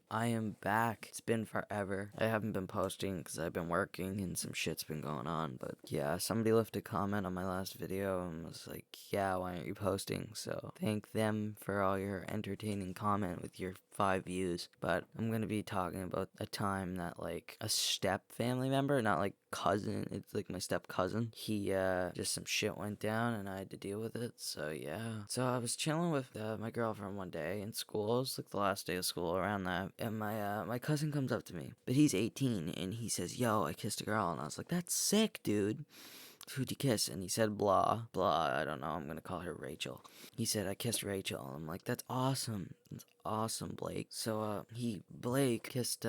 I am back. It's been forever. I haven't been posting because I've been working and some shit's been going on. But yeah, somebody left a comment on my last video and was like, yeah, why aren't you posting? So thank them for all your entertaining comment with your 5 views. But I'm going to be talking about a time that like a step family member, not like cousin, it's like my step cousin, he just some shit went down and I had to deal with it. So yeah, so I was chilling with my girlfriend one day in school. It was like the last day of school around that, and my cousin comes up to me, but he's 18, and he says, yo, I kissed a girl. And I was like, that's sick, dude. Who'd you kiss? And he said blah blah, I don't know, I'm gonna call her Rachel. He said, I kissed Rachel. I'm like, that's awesome. That's awesome, Blake. So Blake kissed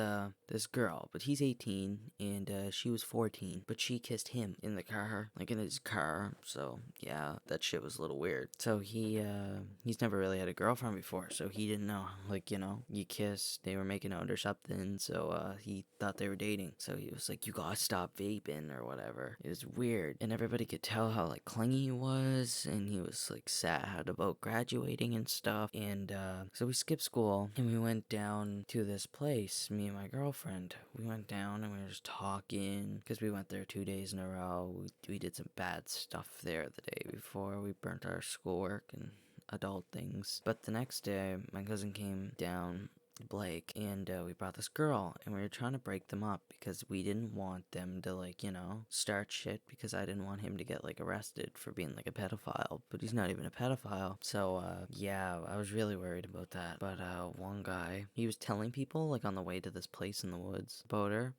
this girl, but he's 18 and she was 14, but she kissed him in the car, like in his car. So yeah, that shit was a little weird. So he's never really had a girlfriend before, so he didn't know, like, you know, you kiss, they were making out or something. So he thought they were dating. So he was like, you gotta stop vaping or whatever. It was weird, and everybody could tell how like clingy he was, and he was like sad about graduating and stuff. And so we skipped school and we went down to this place, me and my girlfriend. We went down and we were just talking because we went there 2 days in a row. We did some bad stuff there the day before. We burnt our schoolwork and adult things. But the next day, my cousin came down, Blake, and we brought this girl, and we were trying to break them up because we didn't want them to, like, you know, start shit, because I didn't want him to get like arrested for being like a pedophile, but he's not even a pedophile. So yeah, I was really worried about that. But one guy, he was telling people like on the way to this place in the woods about her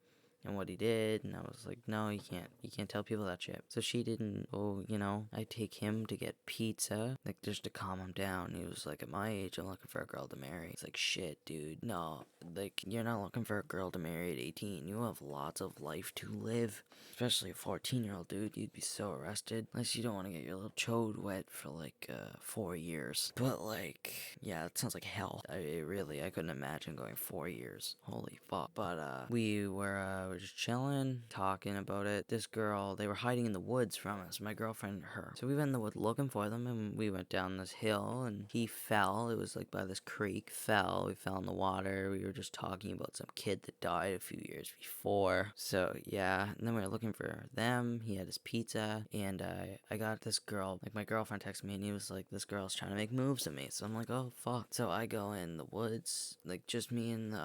and what he did, and I was like, no, you can't tell people that shit. So she didn't. Oh, you know, I take him to get pizza, like just to calm him down. He was like, at my age, I'm looking for a girl to marry. It's like, shit, dude, no, like, you're not looking for a girl to marry at 18. You have lots of life to live, especially a 14-year-old dude. You'd be so arrested, unless you don't want to get your little chode wet for like 4 years. But like, yeah, it sounds like hell. I couldn't imagine going 4 years. Holy fuck. But we were just chilling, talking about it. This girl, they were hiding in the woods from us, my girlfriend and her. So we went in the wood looking for them, and we went down this hill, and he fell. It was like by this creek. We fell in the water. We were just talking about some kid that died a few years before. So yeah, and then we were looking for them. He had his pizza, and I got this girl, like my girlfriend texted me, and he was like, this girl's trying to make moves at me. So I'm like, oh fuck. So I go in the woods, like just me and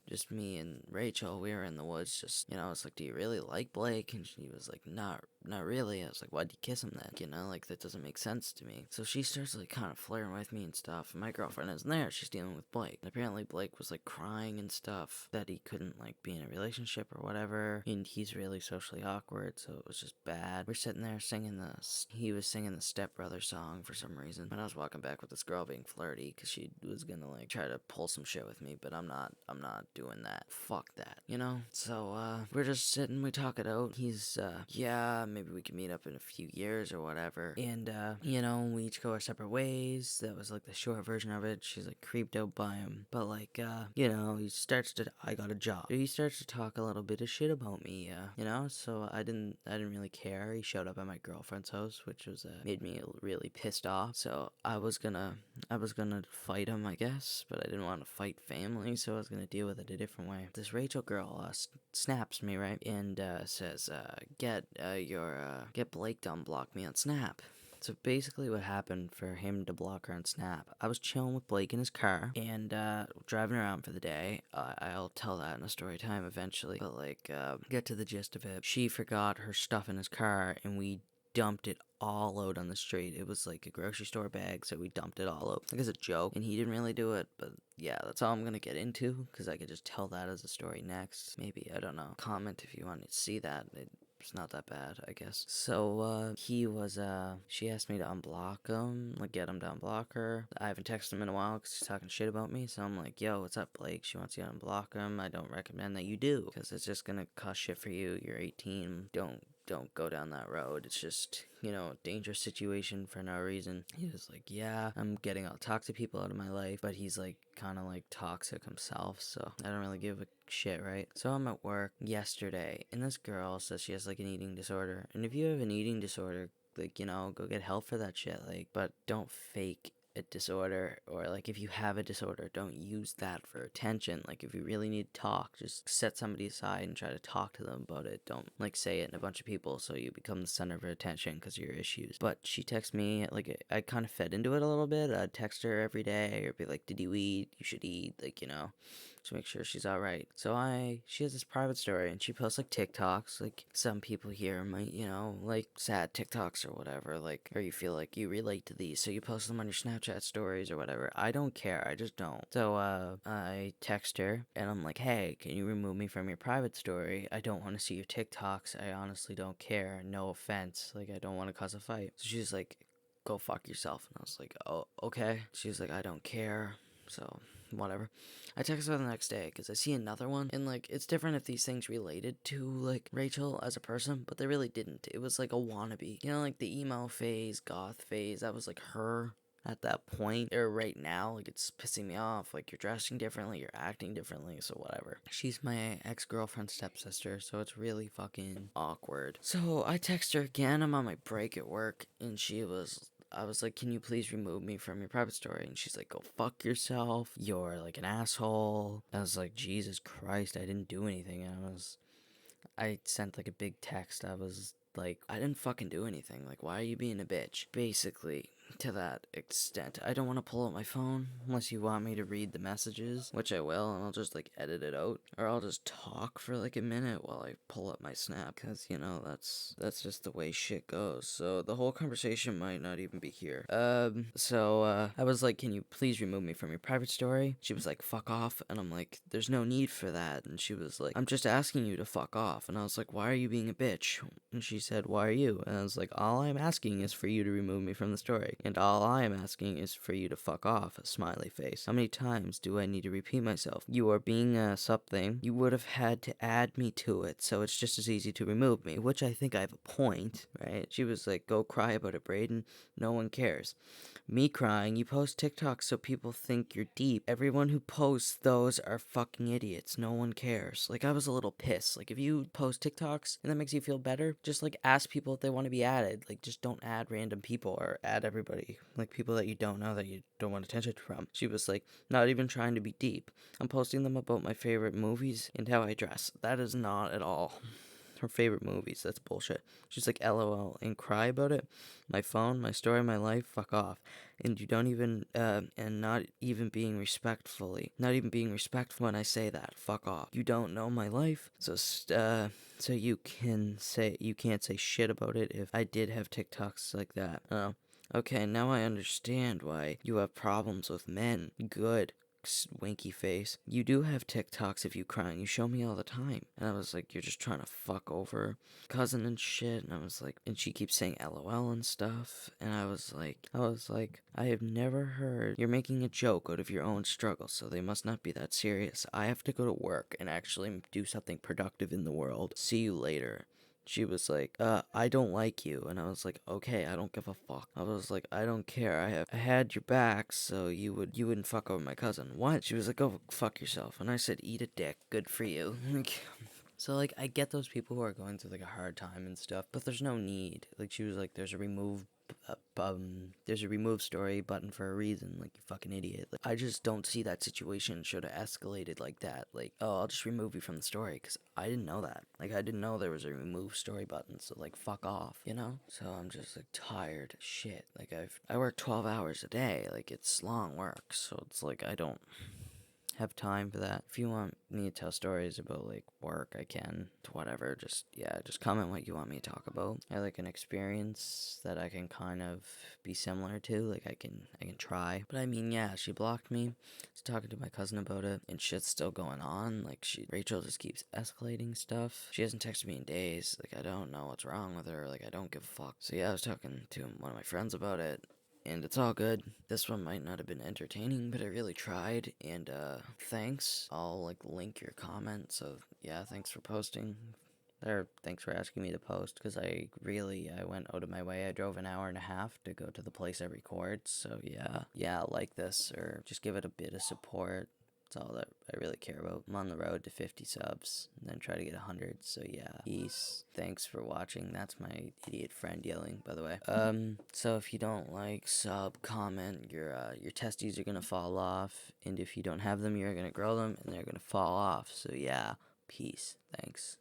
just me and Rachel. We were in the woods, just, you know, I was like, do you really like Blake? And she was like, not really. I was like, why'd you kiss him then? You know, like, that doesn't make sense to me. So she starts like kind of flirting with me and stuff, and my girlfriend isn't there. She's dealing with Blake. And apparently Blake was like crying and stuff that he couldn't like be in a relationship or whatever, and he's really socially awkward, so it was just bad. We're sitting there singing he was singing the Step Brother song for some reason, and I was walking back with this girl being flirty because she was gonna like try to pull some shit with me, but I'm not doing that. Fuck that, you know? So we're just sitting, we talk it out. He's yeah, maybe we can meet up in a few years or whatever. And you know, we each go our separate ways. That was like the short version of it. She's like creeped out by him, but like you know, I got a job. So he starts to talk a little bit of shit about me, you know. So I didn't really care. He showed up at my girlfriend's house, which was made me really pissed off. So I was gonna fight him, I guess, but I didn't want to fight family, so I was gonna deal with it a different way. This Rachel girl snaps me, right, and says, get Blake to unblock me on Snap. So basically what happened for him to block her on Snap, I was chilling with Blake in his car and driving around for the day. I'll tell that in a story time eventually, but like, get to the gist of it. She forgot her stuff in his car, and we dumped it all out on the street. It was like a grocery store bag, so we dumped it all out like as a joke, and he didn't really do it. But yeah, that's all I'm gonna get into, because I could just tell that as a story next. Maybe, I don't know, comment if you want to see that. It's not that bad, I guess. So, she asked me to unblock him, like get him to unblock her. I haven't texted him in a while because he's talking shit about me, so I'm like, yo, what's up, Blake? She wants you to unblock him. I don't recommend that you do, because it's just gonna cost shit for you. You're 18. Don't go down that road. It's just, you know, dangerous situation for no reason. He was like, yeah, I'm getting all toxic people out of my life, but he's like kind of like toxic himself, so I don't really give a shit, right? So I'm at work yesterday, and this girl says she has like an eating disorder, and if you have an eating disorder, like, you know, go get help for that shit, like, but don't fake a disorder, or like if you have a disorder, don't use that for attention. Like if you really need to talk, just set somebody aside and try to talk to them about it. Don't like say it in a bunch of people so you become the center of attention because of your issues. But she texts me, like I kind of fed into it a little bit. I'd text her every day or be like, did you eat? You should eat, like, to make sure she's all right. So she has this private story and she posts like TikToks. Like some people here might, like sad TikToks or whatever, like, or you feel like you relate to these, so you post them on your Snapchat stories or whatever. I don't care. I just don't. So I text her and I'm like, hey, can you remove me from your private story? I don't want to see your TikToks. I honestly don't care. No offense. Like I don't want to cause a fight. So she's like, go fuck yourself. And I was like, oh, okay. She's like, I don't care. So whatever. I text her the next day because I see another one, and like it's different if these things related to like Rachel as a person, but they really didn't. It was like a wannabe, like the emo phase, goth phase. That was like her at that point, or right now. Like it's pissing me off. Like you're dressing differently, you're acting differently, so whatever. She's my ex-girlfriend's stepsister, so it's really fucking awkward. So I text her again. I'm on my break at work, and I was like, can you please remove me from your private story? And she's like, go fuck yourself. You're like an asshole. I was like, Jesus Christ, I didn't do anything. I sent like a big text. I was like, I didn't fucking do anything. Like, why are you being a bitch? Basically, to that extent. I don't want to pull out my phone unless you want me to read the messages, which I will, and I'll just like edit it out, or I'll just talk for like a minute while I pull up my snap, because that's just the way shit goes. So the whole conversation might not even be here. I was like, can you please remove me from your private story? She was like, fuck off. And I'm like, there's no need for that. And she was like, I'm just asking you to fuck off. And I was like, why are you being a bitch? And she said, why are you? And I was like, all I'm asking is for you to remove me from the story. And all I am asking is for you to fuck off, a smiley face. How many times do I need to repeat myself? You are being something. You would have had to add me to it, so it's just as easy to remove me, which I think I have a point, right? She was like, go cry about it, Braden. No one cares. Me crying, you post TikToks so people think you're deep. Everyone who posts those are fucking idiots. No one cares. Like, I was a little pissed. Like, if you post TikToks and that makes you feel better, just like ask people if they want to be added. Like, just don't add random people or add everybody. Like, people that you don't know that you don't want attention from. She was like, not even trying to be deep. I'm posting them about my favorite movies and how I dress. That is not at all her favorite movies. That's bullshit. She's like, LOL, and cry about it. My phone, my story, my life, fuck off. And you don't even, and not even being respectful when I say that. Fuck off. You don't know my life, so you can't say shit about it if I did have TikToks like that. Oh. Okay, now I understand why you have problems with men. Good. Winky face. You do have TikToks of you crying. You show me all the time. And I was like, you're just trying to fuck over cousin and shit. And I was like, and she keeps saying LOL and stuff. And I was like, I have never heard you're making a joke out of your own struggles, so they must not be that serious. I have to go to work and actually do something productive in the world. See you later. She was like, I don't like you. And I was like, okay, I don't give a fuck. I was like, I don't care. I had your back, so you wouldn't fuck over my cousin. What? She was like, go fuck yourself. And I said, eat a dick. Good for you. So, like, I get those people who are going through, like, a hard time and stuff, but there's no need. Like, she was like, there's a remove story button for a reason, like, you fucking idiot. Like, I just don't see that situation should have escalated like that. Like, oh, I'll just remove you from the story, because I didn't know that. Like, I didn't know there was a remove story button, so, like, fuck off, So I'm just, like, tired as shit. Like, I work 12 hours a day. Like, it's long work, so it's like, I don't have time for that. If you want me to tell stories about like work, I can. Whatever. Just comment what you want me to talk about. I like an experience that I can kind of be similar to. Like I can try. But I mean, yeah, she blocked me. I was talking to my cousin about it, and shit's still going on. Like Rachel just keeps escalating stuff. She hasn't texted me in days. Like I don't know what's wrong with her. Like I don't give a fuck. So yeah, I was talking to one of my friends about it. And it's all good. This one might not have been entertaining, but I really tried. And thanks. I'll like link your comment. So yeah, thanks for posting. Or thanks for asking me to post, because I went out of my way. I drove an hour and a half to go to the place I record. So yeah, like this, or just give it a bit of support. That's all that I really care about. I'm on the road to 50 subs and then try to get 100. So yeah, peace. Thanks for watching. That's my idiot friend yelling, by the way. So if you don't like, sub, comment, your testes are gonna fall off, and if you don't have them, you're gonna grow them, and they're gonna fall off. So yeah, peace. Thanks.